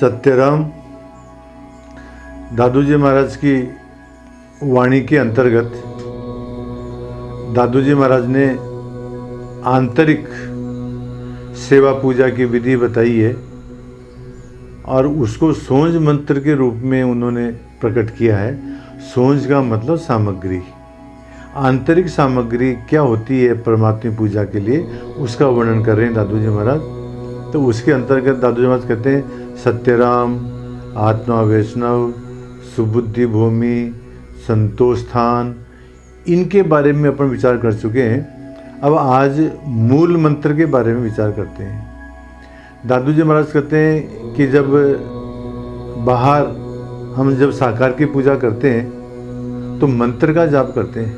सत्यराम दादू जी महाराज की वाणी के अंतर्गत दादू जी महाराज ने आंतरिक सेवा पूजा की विधि बताई है और उसको सोंज मंत्र के रूप में उन्होंने प्रकट किया है। सोंज का मतलब सामग्री, आंतरिक सामग्री क्या होती है परमात्मा पूजा के लिए, उसका वर्णन कर रहे हैं दादू जी महाराज। तो उसके अंतर्गत दादू जी महाराज कहते हैं सत्यराम, आत्मा वैष्णव, सुबुद्धि भूमि, संतोष स्थान, इनके बारे में अपन विचार कर चुके हैं। अब आज मूल मंत्र के बारे में विचार करते हैं। दादू जी महाराज कहते हैं कि जब बाहर हम जब साकार की पूजा करते हैं तो मंत्र का जाप करते हैं।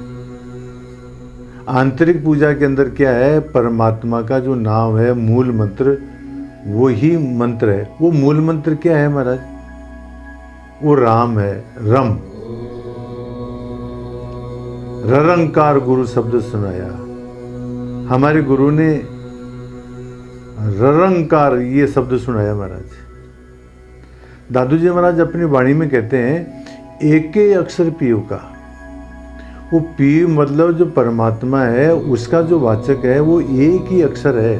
आंतरिक पूजा के अंदर क्या है, परमात्मा का जो नाम है, मूल मंत्र, वो ही मंत्र है। वो मूल मंत्र क्या है महाराज? वो राम है, रम। ररंकार गुरु शब्द सुनाया, हमारे गुरु ने ररंकार ये शब्द सुनाया महाराज। दादू जी महाराज अपनी वाणी में कहते हैं एक ही अक्षर पीयू का। वो पी मतलब जो परमात्मा है उसका जो वाचक है वो एक ही अक्षर है।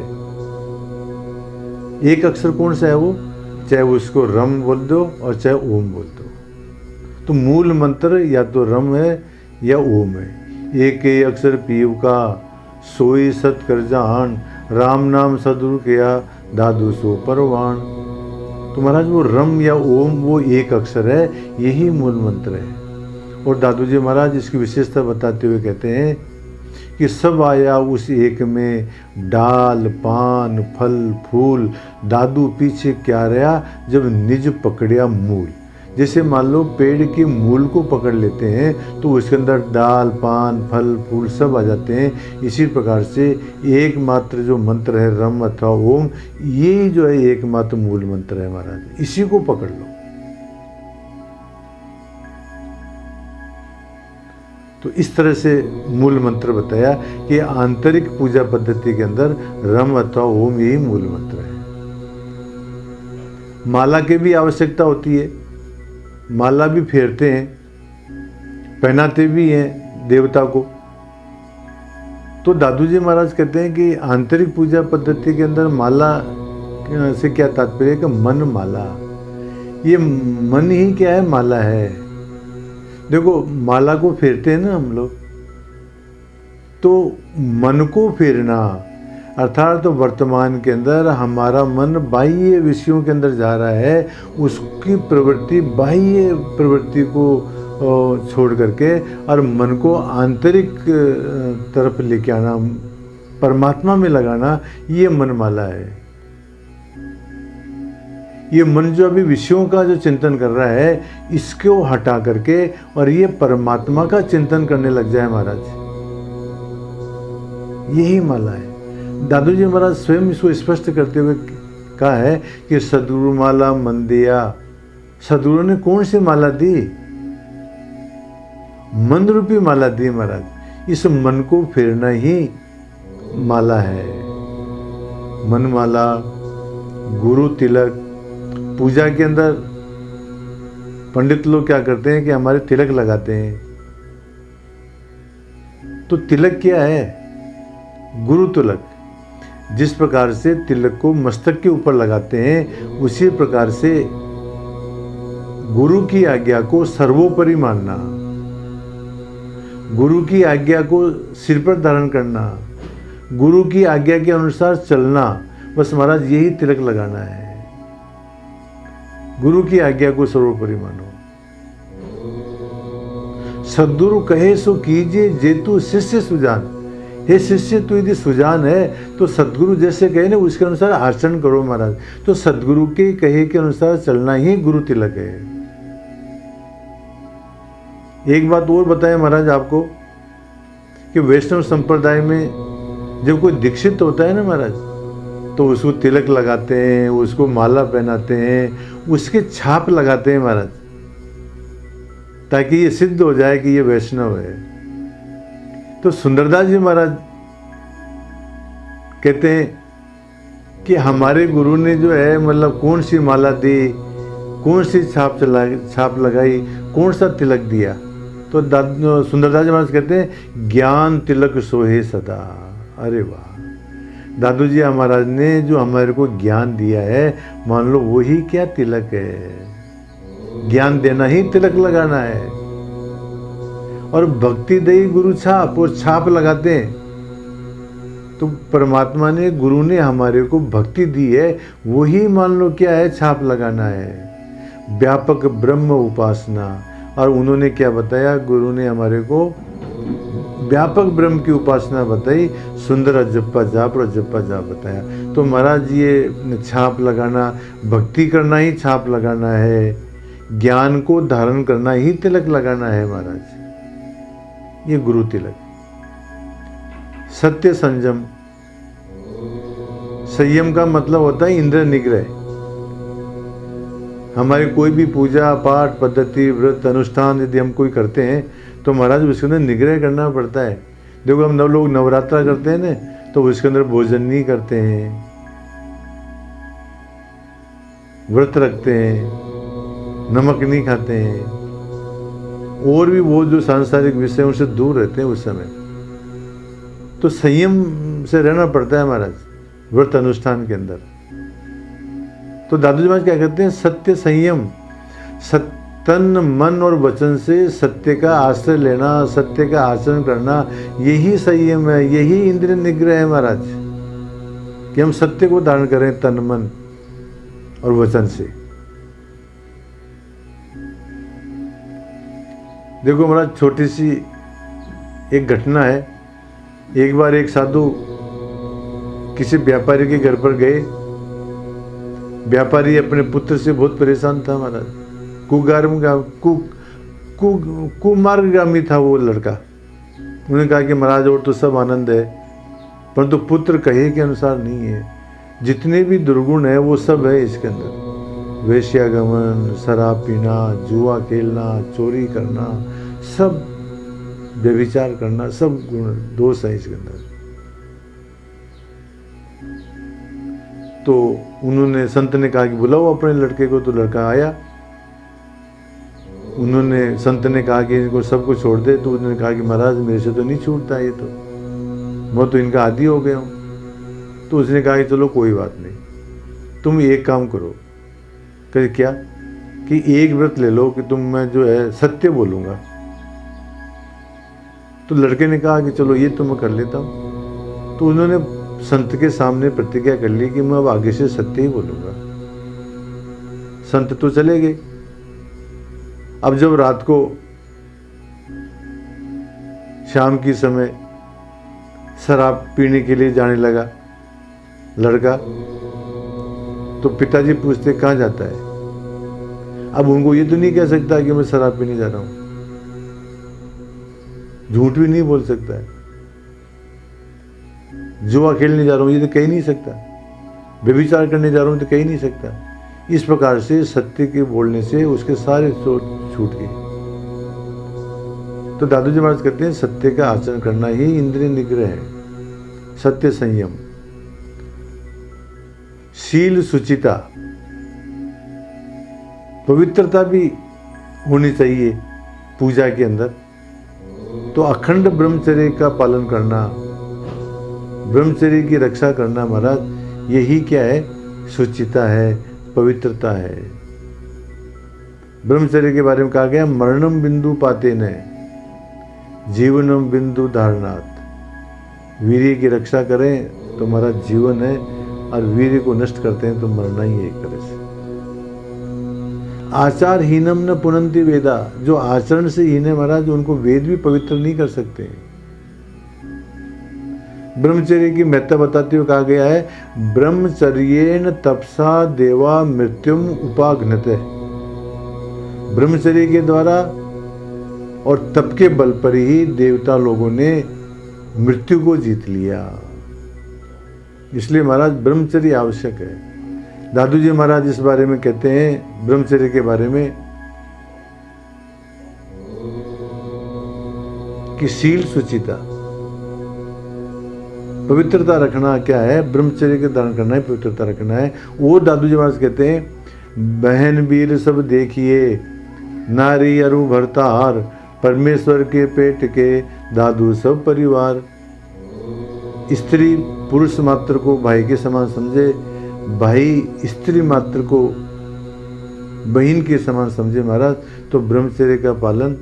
एक अक्षर कौन सा है वो? चाहे उसको रम बोल दो और चाहे ओम बोल दो। तो मूल मंत्र या तो रम है या ओम है। एक ही अक्षर पीयू का, सोई सत कर जान, राम नाम सदगुरु किया, दादू सो परवान। तो महाराज वो रम या ओम वो एक अक्षर है, यही मूल मंत्र है। और दादू जी महाराज इसकी विशेषता बताते हुए कहते हैं कि सब आया उस एक में, डाल पान फल फूल, दादू पीछे क्या रहा जब निज पकड़िया मूल। जैसे मान लो पेड़ के मूल को पकड़ लेते हैं तो उसके अंदर डाल पान फल फूल सब आ जाते हैं। इसी प्रकार से एकमात्र जो मंत्र है रम अथवा ओम, ये जो है एकमात्र मूल मंत्र है महाराज, इसी को पकड़ लो। तो इस तरह से मूल मंत्र बताया कि आंतरिक पूजा पद्धति के अंदर रम अथवा ओम यही मूल मंत्र है। माला की भी आवश्यकता होती है, माला भी फेरते हैं, पहनाते भी हैं देवता को। तो दादू जी महाराज कहते हैं कि आंतरिक पूजा पद्धति के अंदर माला से क्या तात्पर्य है कि मन माला, ये मन ही क्या है, माला है। देखो माला को फेरते हैं ना हम लोग, तो मन को फेरना अर्थात तो वर्तमान के अंदर हमारा मन बाह्य विषयों के अंदर जा रहा है, उसकी प्रवृत्ति बाह्य प्रवृत्ति को छोड़ करके और मन को आंतरिक तरफ लेके आना, परमात्मा में लगाना, ये मनमाला है। ये मन जो अभी विषयों का जो चिंतन कर रहा है इसको हटा करके और ये परमात्मा का चिंतन करने लग जाए महाराज, यही माला है। दादू जी महाराज स्वयं इसको स्पष्ट करते हुए कहा है कि सदगुरु माला मन दिया। सदगुरु ने कौन सी माला दी? मन रूपी माला दी महाराज। इस मन को फेरना ही माला है। मन माला, गुरु तिलक। पूजा के अंदर पंडित लोग क्या करते हैं कि हमारे तिलक लगाते हैं। तो तिलक क्या है? गुरु तिलक। जिस प्रकार से तिलक को मस्तक के ऊपर लगाते हैं उसी प्रकार से गुरु की आज्ञा को सर्वोपरि मानना, गुरु की आज्ञा को सिर पर धारण करना, गुरु की आज्ञा के अनुसार चलना, बस महाराज यही तिलक लगाना है। गुरु की आज्ञा को सर्वोपरि मानो। सद्गुरु कहे सो कीजिए जेतु शिष्य सुजान। हे शिष्य तू यदि सुजान है तो सद्गुरु जैसे कहे ना उसके अनुसार आचरण करो महाराज। तो सद्गुरु के कहे के अनुसार चलना ही गुरु तिलक है। एक बात और बताएं महाराज आपको कि वैष्णव संप्रदाय में जब कोई दीक्षित होता है ना महाराज तो उसको तिलक लगाते हैं, उसको माला पहनाते हैं, उसके छाप लगाते हैं महाराज, ताकि ये सिद्ध हो जाए कि ये वैष्णव है। तो सुंदरदास जी महाराज कहते हैं कि हमारे गुरु ने जो है मतलब कौन सी माला दी कौन सी छाप लगाई, कौन सा तिलक दिया? तो सुंदरदास जी महाराज कहते हैं ज्ञान तिलक सोहे सदा। अरे वाह, दादू जी महाराज ने जो हमारे को ज्ञान दिया है, मान लो वही क्या तिलक है। ज्ञान देना ही तिलक लगाना है। और भक्ति दई गुरु छाप, और छाप लगाते हैं तो परमात्मा ने, गुरु ने हमारे को भक्ति दी है, वही मान लो क्या है, छाप लगाना है। व्यापक ब्रह्म उपासना, और उन्होंने क्या बताया, गुरु ने हमारे को व्यापक ब्रह्म की उपासना बताई, सुंदर अजप्पा जाप और अजप्पा जाप बताया। तो महाराज ये छाप लगाना, भक्ति करना ही छाप लगाना है, ज्ञान को धारण करना ही तिलक लगाना है महाराज, ये गुरु तिलक। सत्य संयम, संयम का मतलब होता है इंद्रिय निग्रह। हमारी कोई भी पूजा पाठ पद्धति व्रत अनुष्ठान यदि हम कोई करते हैं तो महाराज उसके अंदर निग्रह करना पड़ता है। देखो हम लोग नवरात्रा करते हैं ना, तो उसके अंदर भोजन नहीं करते हैं, व्रत रखते हैं, नमक नहीं खाते हैं, और भी वो जो सांसारिक विषय उनसे दूर रहते हैं उस समय। तो संयम से रहना पड़ता है महाराज व्रत अनुष्ठान के अंदर। तो दादू जी महाराज क्या कहते हैं, सत्य संयम, तन मन और वचन से सत्य का आश्रय लेना, सत्य का आचरण करना, यही संयम है, यही इंद्रिय निग्रह है महाराज, कि हम सत्य को धारण करें तन मन और वचन से। देखो महाराज, छोटी सी एक घटना है। एक बार एक साधु किसी व्यापारी के घर पर गए। व्यापारी अपने पुत्र से बहुत परेशान था महाराज, कुमार्गामी था वो लड़का। उन्होंने कहा कि महाराज और तो सब आनंद है, परंतु पुत्र कहे के अनुसार नहीं है। जितने भी दुर्गुण है वो सब है इसके अंदर, वेश्यागमन, शराब पीना, जुआ खेलना, चोरी करना, सब व्यभिचार करना, सब गुण दोष है इसके अंदर। तो उन्होंने, संत ने कहा कि बुलाओ अपने लड़के को। तो लड़का आया। उन्होंने, संत ने कहा कि इनको सबको छोड़ दे। तो उन्होंने कहा कि महाराज मेरे से तो नहीं छूटता ये, तो मैं तो इनका आदी हो गया हूँ। तो उसने कहा कि चलो कोई बात नहीं, तुम एक काम करो। कहे क्या? कि एक व्रत ले लो कि तुम, मैं जो है सत्य बोलूँगा। तो लड़के ने कहा कि चलो ये तो मैं कर लेता हूँ। तो उन्होंने संत के सामने प्रतिज्ञा कर ली कि मैं अब आगे से सत्य ही बोलूँगा। संत तो चले गए। अब जब रात को शाम की समय शराब पीने के लिए जाने लगा लड़का, तो पिताजी पूछते कहाँ जाता है। अब उनको ये तो नहीं कह सकता कि मैं शराब पीने जा रहा हूं, झूठ भी नहीं बोल सकता है, जुआ खेलने जा रहा हूं ये तो कह नहीं सकता, व्यभिचार करने जा रहा हूं तो कह नहीं सकता। इस प्रकार से सत्य के बोलने से उसके सारे सोच छूट गए। तो दादू जी महाराज कहते हैं सत्य का आचरण करना ही इंद्रिय निग्रह है, सत्य संयम। शील सुचिता, पवित्रता भी होनी चाहिए पूजा के अंदर। तो अखंड ब्रह्मचर्य का पालन करना, ब्रह्मचर्य की रक्षा करना महाराज, यही क्या है? सुचिता है, पवित्रता है। ब्रह्मचर्य के बारे में कहा गया मरणम बिंदु पाते न जीवनम बिंदु धारणात्। वीर्य की रक्षा करें तो हमारा जीवन है, और वीर्य को नष्ट करते हैं तो मरना ही है एक तरह से। आचार हीनम न पुनंति वेदा, जो आचरण से हीन है महाराज उनको वेद भी पवित्र नहीं कर सकते। ब्रह्मचर्य की महत्ता बताते हुए कहा गया है ब्रह्मचर्येण तपसा देवा मृत्युम उपाघ्नते। ब्रह्मचर्य के द्वारा और तप के बल पर ही देवता लोगों ने मृत्यु को जीत लिया। इसलिए महाराज ब्रह्मचर्य आवश्यक है। दादू जी महाराज इस बारे में कहते हैं, ब्रह्मचर्य के बारे में, कि शील सुचिता, पवित्रता रखना क्या है? ब्रह्मचर्य के धारण करना है, पवित्रता रखना है। वो दादू जी महाराज कहते हैं बहन वीर सब देखिए, नारी अरु भरतार, परमेश्वर के पेट के दादू सब परिवार। स्त्री पुरुष मात्र को भाई के समान समझे, भाई स्त्री मात्र को बहन के समान समझे महाराज, तो ब्रह्मचर्य का पालन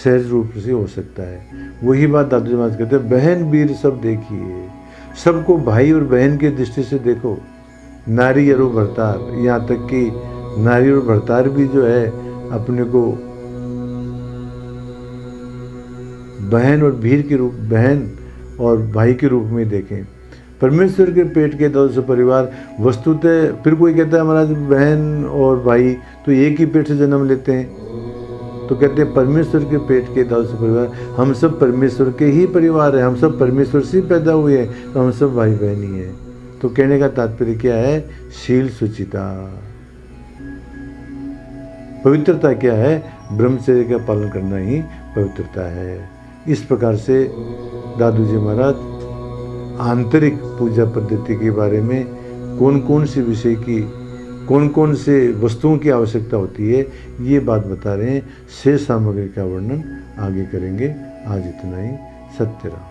सहज रूप से हो सकता है। वही बात दादू जी महाराज कहते हैं, बहन वीर सब देखिए, सबको भाई और बहन की दृष्टि से देखो। नारी और भरतार, यहाँ तक कि नारी और भरतार भी जो है अपने को बहन और वीर के रूप, बहन और भाई के रूप में देखें। परमेश्वर के पेट के दादू से परिवार, वस्तुतः फिर कोई कहता है महाराज बहन और भाई तो एक ही पेट से जन्म लेते हैं, तो कहते हैं परमेश्वर के पेट के दादू से परिवार, हम सब परमेश्वर के ही परिवार हैं, हम सब परमेश्वर से पैदा हुए हैं, तो हम सब भाई बहन ही हैं। तो कहने का तात्पर्य क्या है? शील सुचिता, पवित्रता क्या है? ब्रह्मचर्य का पालन करना ही पवित्रता है। इस प्रकार से दादू जी महाराज आंतरिक पूजा पद्धति के बारे में कौन कौन से विषय की, कौन कौन से वस्तुओं की आवश्यकता होती है, ये बात बता रहे हैं। शेष सामग्री का वर्णन आगे करेंगे। आज इतना ही। सत्य रहो।